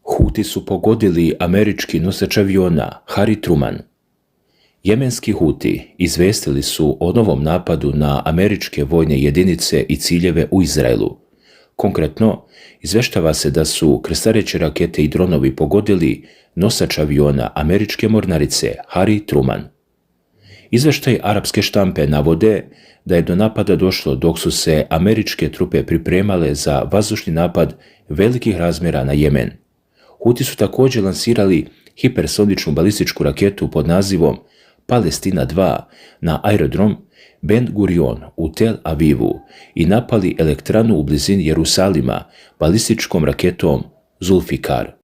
Huti su pogodili američki nosač aviona Harry Truman. Jemenski Huti izvestili su o novom napadu na američke vojne jedinice i ciljeve u Izraelu. Konkretno, izveštava se da su krstareće rakete i dronovi pogodili nosač aviona američke mornarice Harry Truman. Izveštaj arapske štampe navode da je do napada došlo dok su se američke trupe pripremale za vazdušni napad velikih razmjera na Jemen. Huti su također lansirali hipersoničnu balističku raketu pod nazivom Palestina 2 na aerodrom Ben Gurion u Tel Avivu i napali elektranu u blizini Jerusalima balističkom raketom Zulfikar.